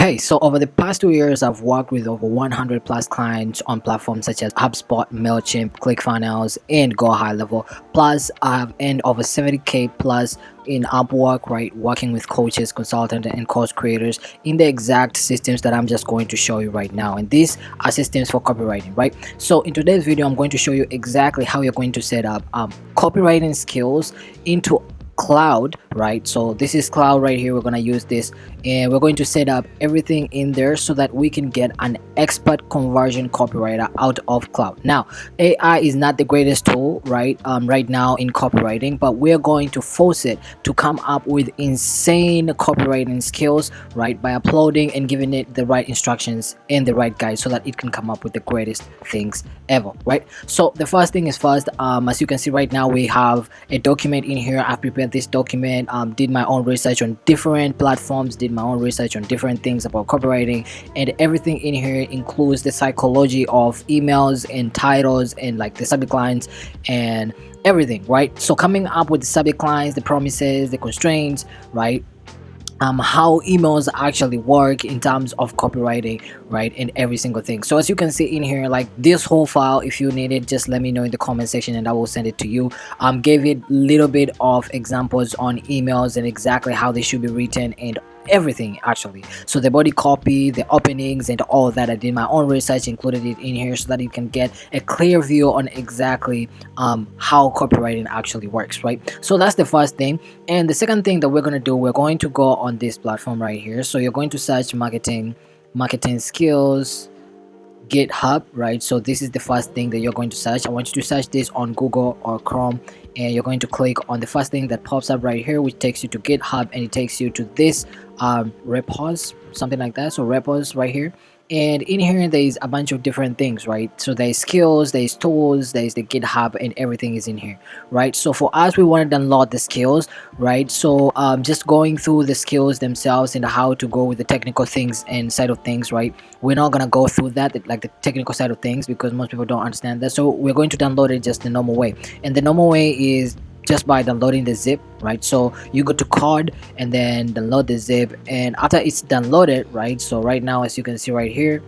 Hey, so over the past 2 years, I've worked with over 100 plus clients on platforms such as HubSpot, MailChimp, ClickFunnels, and Go High Level. Plus, I've earned over 70K plus in Upwork, right? Working with coaches, consultants, and course creators in the exact systems that I'm just going to show you right now. And these are systems for copywriting, right? So in today's video, I'm going to show you exactly how you're going to set up copywriting skills into Claude, right? So this is Claude right here. We're going to use this and we're going to set up everything in there so that we can get an expert conversion copywriter out of Claude. Now, AI is not the greatest tool, right? Right now in copywriting, but we're going to force it to come up with insane copywriting skills, right? By uploading and giving it the right instructions and the right guide so that it can come up with the greatest things ever, right? So the first thing is first, as you can see right now, we have a document in here. I've prepared this document, did my own research on different platforms, did my own research on different things about copywriting, and everything in here includes the psychology of emails and titles and like the subject lines and everything, right? So coming up with the subject lines, the promises, the constraints, right? How emails actually work in terms of copywriting, right? And every single thing. So as you can see in here, like this whole file, if you need it, just let me know in the comment section and I will send it to you. Gave it little bit of examples on emails and exactly how they should be written and everything actually. So the body copy, the openings, and all of that, I did my own research, included it in here so that you can get a clear view on exactly how copywriting actually works, right? So that's the first thing. And the second thing that we're going to do, we're going to go on this platform right here. So you're going to search marketing skills GitHub, right? So this is the first thing that you're going to search. I want you to search this on Google or Chrome, and you're going to click on the first thing that pops up right here, which takes you to GitHub, and it takes you to this repos, something like that. So repos right here, and in here there's a bunch of different things, right? So there's skills, there's tools, there's the GitHub, and everything is in here, right? So for us, we want to download the skills, right? So just going through the skills themselves and how to go with the technical things and side of things, right? We're not gonna go through that, like the technical side of things, because most people don't understand that. So we're going to download it just the normal way, and the normal way is just by downloading the zip, right? So you go to card and then download the zip, and after it's downloaded, right? So right now, as you can see right here,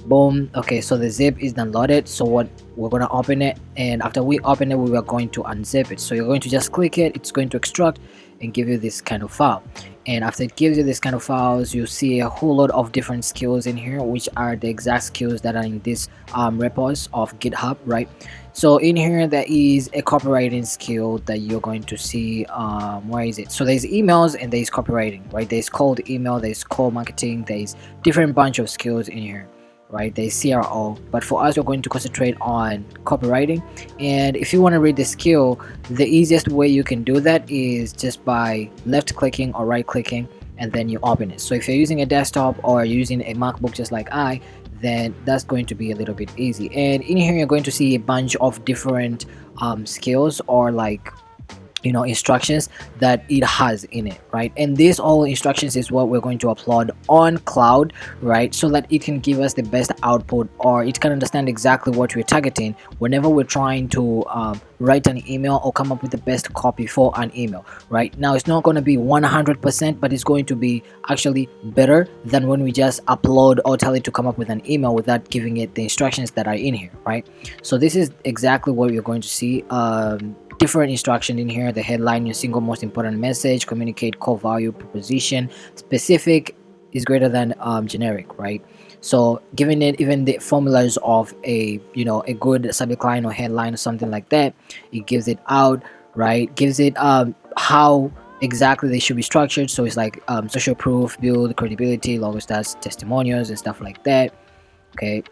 boom. Okay, so the zip is downloaded. So what we're gonna open it, and after we open it, we are going to unzip it. So you're going to just click it, it's going to extract and give you this kind of file. And after it gives you this kind of files, you see a whole lot of different skills in here, which are the exact skills that are in this repos of GitHub, right? So in here there is a copywriting skill that you're going to see. Where is it? So there's emails and there's copywriting, right? There's cold email, there's cold marketing, there's different bunch of skills in here, right? There's CRO, but for us, we're going to concentrate on copywriting. And if you want to read the skill, the easiest way you can do that is just by left clicking or right clicking, and then you open it. So if you're using a desktop or using a MacBook just like I, then that's going to be a little bit easy. And in here, you're going to see a bunch of different skills or like, you know, instructions that it has in it, right? And these all instructions is what we're going to upload on Claude, right? So that it can give us the best output, or it can understand exactly what we're targeting whenever we're trying to write an email or come up with the best copy for an email. Right now, it's not going to be 100%, but it's going to be actually better than when we just upload or tell it to come up with an email without giving it the instructions that are in here, right? So this is exactly what you're going to see. Different instruction in here: the headline, your single most important message, communicate core value proposition, specific is greater than generic, right? So giving it even the formulas of a, you know, a good subject line or headline or something like that, it gives it out, right? Gives it how exactly they should be structured. So it's like social proof, build credibility, logo stats, testimonials, and stuff like that. Okay,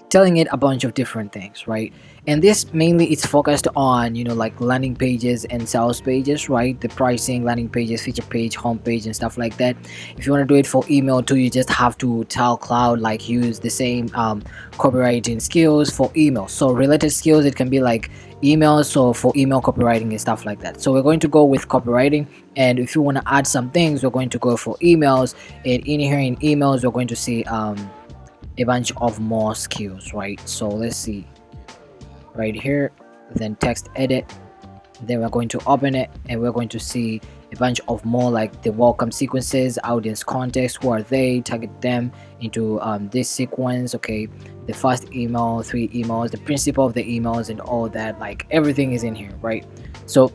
telling it a bunch of different things, right? And this mainly it's focused on, you know, like landing pages and sales pages, right? The pricing, landing pages, feature page, home page, and stuff like that. If you want to do it for email too, you just have to tell Claude like use the same copywriting skills for email. So related skills, it can be like emails, so for email copywriting and stuff like that. So we're going to go with copywriting, and if you want to add some things, we're going to go for emails. And in here in emails, we're going to see a bunch of more skills, right? So let's see right here, then text edit, then we're going to open it, and we're going to see a bunch of more like the welcome sequences, audience context, who are they, target them into this sequence. Okay, the first email, 3 emails, the principle of the emails, and all that, like everything is in here, right? So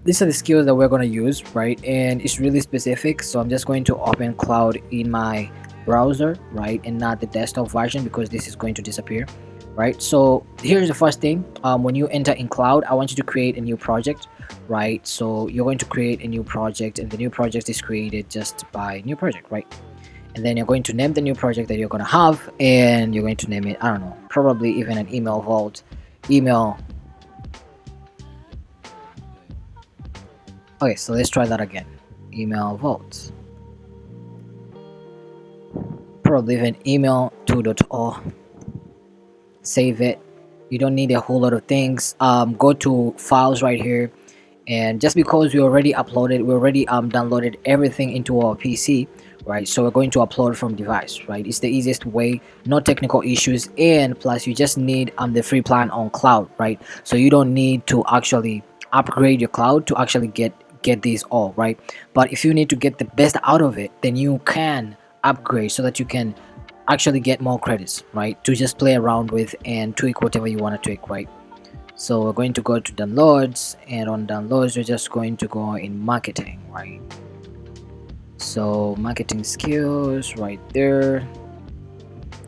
these are the skills that we're going to use, right? And it's really specific, so I'm just going to open Claude in my browser, right, and not the desktop version, because this is going to disappear, right? So here's the first thing. When you enter in Claude, I want you to create a new project, right? So you're going to create a new project, and the new project is created just by new project, right? And then you're going to name the new project that you're going to have, and you're going to name it, I don't know, probably even an email vault, email. Okay, so let's try that again. Email vault, probably even email 2.0. Save it. You don't need a whole lot of things. Go to files right here, and just because we already downloaded everything into our PC, right? So we're going to upload from device, right? It's the easiest way, no technical issues, and plus you just need the free plan on Cloud, right? So you don't need to actually upgrade your Cloud to actually get these all, right? But if you need to get the best out of it, then you can upgrade so that you can actually get more credits, right, to just play around with and tweak whatever you want to tweak, right? So we're going to go to downloads, and on downloads we're just going to go in marketing, right? So marketing skills right there,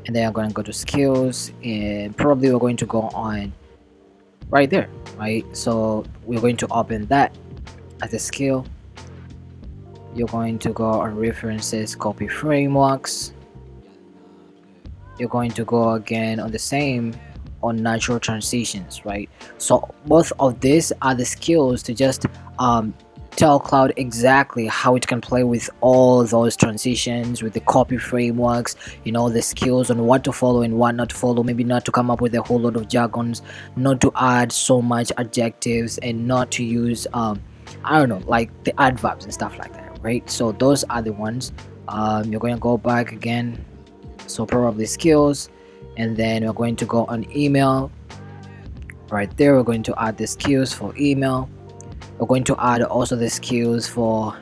and then I'm going to go to skills, and probably we're going to go on right there, right? So we're going to open that as a skill. You're going to go on references, copy frameworks. You're going to go again on the same on natural transitions, right? So both of these are the skills to just tell Cloud exactly how it can play with all those transitions, with the copy frameworks, the skills on what to follow and what not to follow, maybe not to come up with a whole lot of jargons, not to add so much adjectives, and not to use I don't know, like the adverbs and stuff like that, right? So those are the ones. You're going to go back again, so probably skills, and then we're going to go on email right there. We're going to add the skills for email. We're going to add also the skills for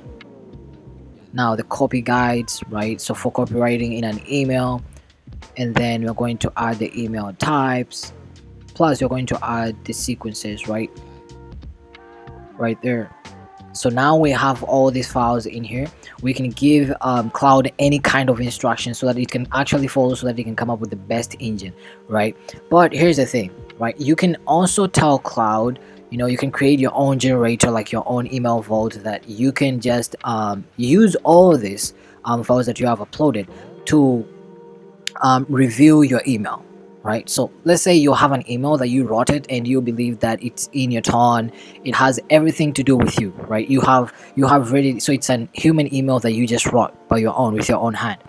now the copy guides, right? So for copywriting in an email, and then we're going to add the email types, plus you're going to add the sequences right there. So now we have all these files in here. We can give Cloud any kind of instruction so that it can actually follow, so that it can come up with the best engine, right? But here's the thing, right? You can also tell Cloud, you can create your own generator, like your own email vault, that you can just use all of these files that you have uploaded to review your email, right? So let's say you have an email that you wrote it, and you believe that it's in your tone, it has everything to do with you, right? You have ready, so it's an human email that you just wrote by your own, with your own hand,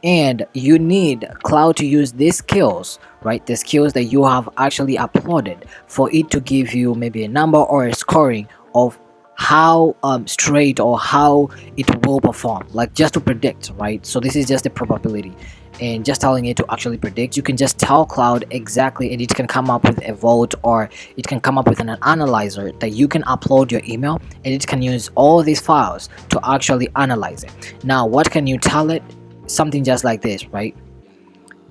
and you need Cloud to use these skills, right? The skills that you have actually uploaded, for it to give you maybe a number or a scoring of how straight or how it will perform, like just to predict, right? So this is just a probability, and just telling it to actually predict. You can just tell Cloud exactly, and it can come up with a vote, or it can come up with an analyzer that you can upload your email, and it can use all these files to actually analyze it. Now what can you tell it? Something just like this, right?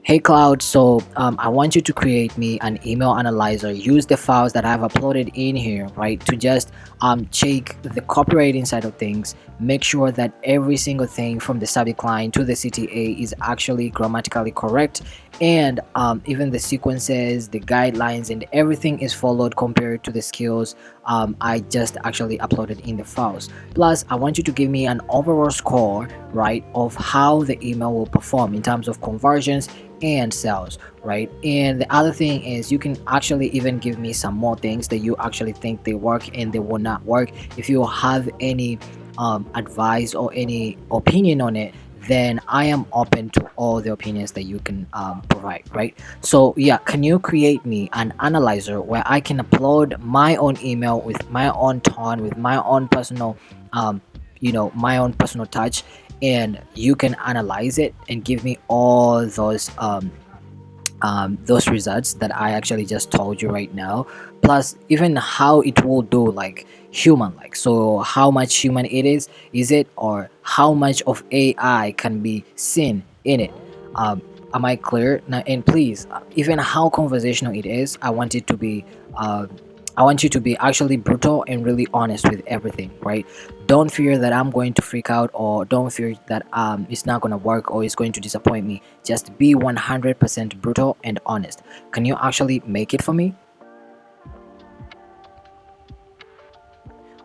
Hey Cloud, so I want you to create me an email analyzer. Use the files that I've uploaded in here, right, to just check the copywriting side of things. Make sure that every single thing from the subject line to the CTA is actually grammatically correct, and even the sequences, the guidelines, and everything is followed compared to the skills I just actually uploaded in the files. Plus, I want you to give me an overall score, right, of how the email will perform in terms of conversions and sales, right? And the other thing is, you can actually even give me some more things that you actually think they work and they will not work. If you have any advice or any opinion on it, then I am open to all the opinions that you can provide, right? So yeah, can you create me an analyzer where I can upload my own email with my own tone, with my own personal my own personal touch, and you can analyze it and give me all those those results that I actually just told you right now, plus even how it will do like human like. So how much human is it, or how much of AI can be seen in it. Am I clear now? And please, even how conversational it is, I want it to be uh, I want you to be actually brutal and really honest with everything, right? Don't fear that I'm going to freak out, or don't fear that it's not going to work or it's going to disappoint me. Just be 100% brutal and honest. Can you actually make it for me?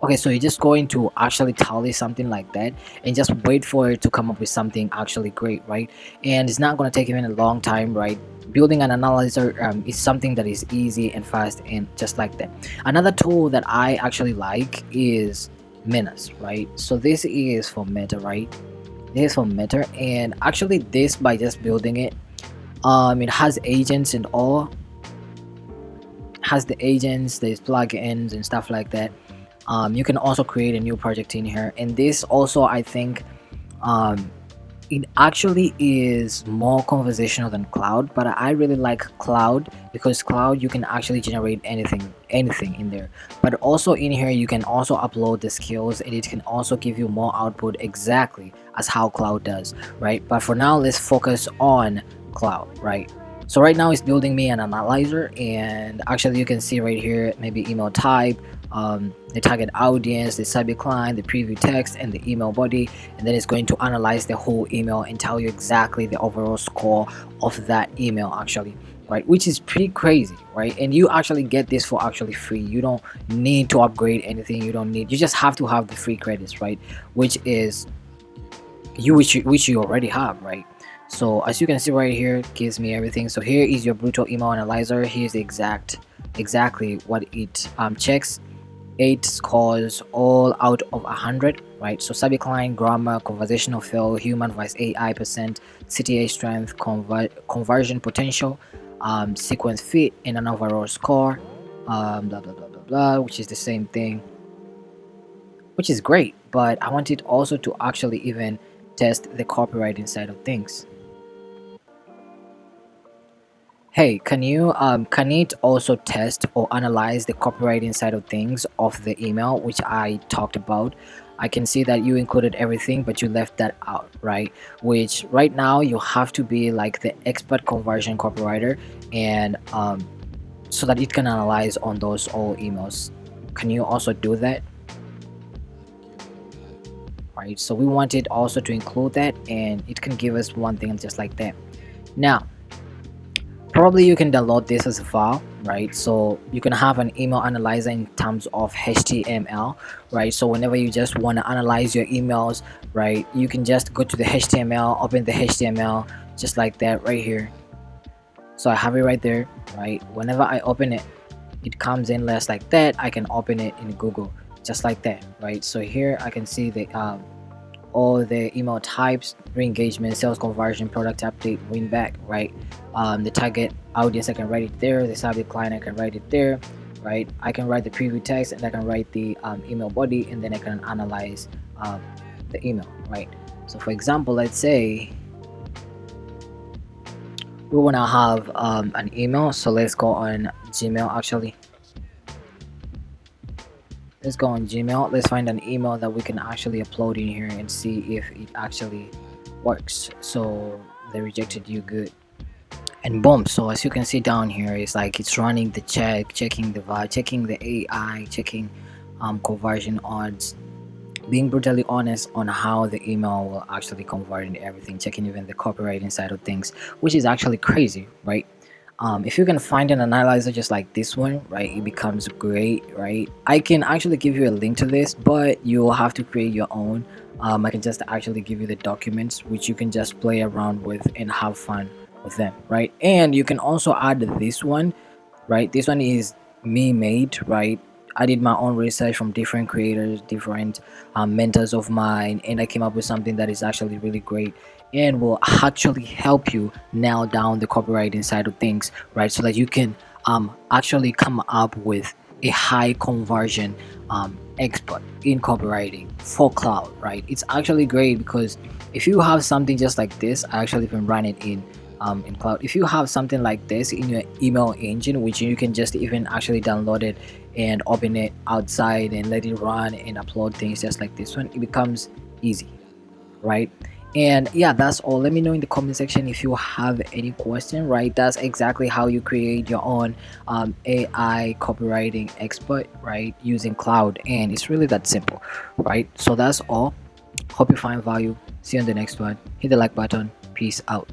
Okay, so you're just going to actually tally something like that and just wait for it to come up with something actually great, right? And it's not going to take even a long time, right? Building an analyzer is something that is easy and fast and just like that. Another tool that I actually like is Menas, right? So this is for Meta, right? This is for Meta, and actually this, by just building it, it has agents and all, has the agents, there's plugins and stuff like that. You can also create a new project in here, and this also, I think, um, it actually is more conversational than Cloud, but I really like Cloud because Cloud, you can actually generate anything in there, but also in here you can also upload the skills and it can also give you more output exactly as how Cloud does, right? But for now, let's focus on Cloud, right? So right now it's building me an analyzer, and actually you can see right here maybe email type, the target audience, the subject line, the preview text, and the email body, and then it's going to analyze the whole email and tell you exactly the overall score of that email actually, right? Which is pretty crazy, right? And you actually get this for actually free. You don't need to upgrade anything. You just have to have the free credits, right? Which is which you already have, right? So as you can see right here, it gives me everything. So here is your brutal email analyzer. Here's the exactly what it checks. 8 scores all out of 100, right? So subject line, grammar, conversational fill, human voice, AI percent, CTA strength, conversion potential, sequence fit, and an overall score, blah blah blah blah blah, which is the same thing, which is great. But I wanted also to actually even test the copywriting side of things. Hey, can it also test or analyze the copywriting side of things of the email which I talked about? I can see that you included everything, but you left that out, right? Which right now you have to be like the expert conversion copywriter, and so that it can analyze on those all emails. Can you also do that? Right. So we wanted also to include that, and it can give us one thing just like that. Now, probably you can download this as a file, right? So you can have an email analyzer in terms of HTML, right? So whenever you just want to analyze your emails, right, you can just go to the HTML, open the HTML just like that right here. So I have it right there, right? Whenever I open it, it comes in less like that. I can open it in Google just like that, right? So here I can see the all the email types, re-engagement, sales conversion, product update, win back, right? The target audience, I can write it there. The subject line, I can write it there, right? I can write the preview text, and I can write the email body, and then I can analyze the email, right? So for example, let's say we want to have an email, so let's go on Gmail. Actually, let's go on Gmail. Let's find an email that we can actually upload in here and see if it actually works. So they rejected you, good, and boom. So as you can see down here, it's like it's running the checking the vibe, checking the AI, checking conversion odds, being brutally honest on how the email will actually convert and everything, checking even the copywriting side of things, which is actually crazy, right? If you can find an analyzer just like this one, right, it becomes great, right? I can actually give you a link to this, but you'll have to create your own. I can just actually give you the documents which you can just play around with and have fun with them, right? And you can also add this one, right? This one is me made, right? I did my own research from different creators, different mentors of mine, and I came up with something that is actually really great and will actually help you nail down the copywriting side of things, right? So that you can actually come up with a high conversion expert in copywriting for Cloud, right? It's actually great because if you have something just like this, I actually even run it in in Cloud. If you have something like this in your email engine, which you can just even actually download it and open it outside and let it run and upload things just like this one, it becomes easy, right? And yeah, that's all. Let me know in the comment section if you have any question, right? That's exactly how you create your own AI copywriting expert, right, using Cloud. And it's really that simple, right? So that's all. Hope you find value. See you on the next one. Hit the like button. Peace out.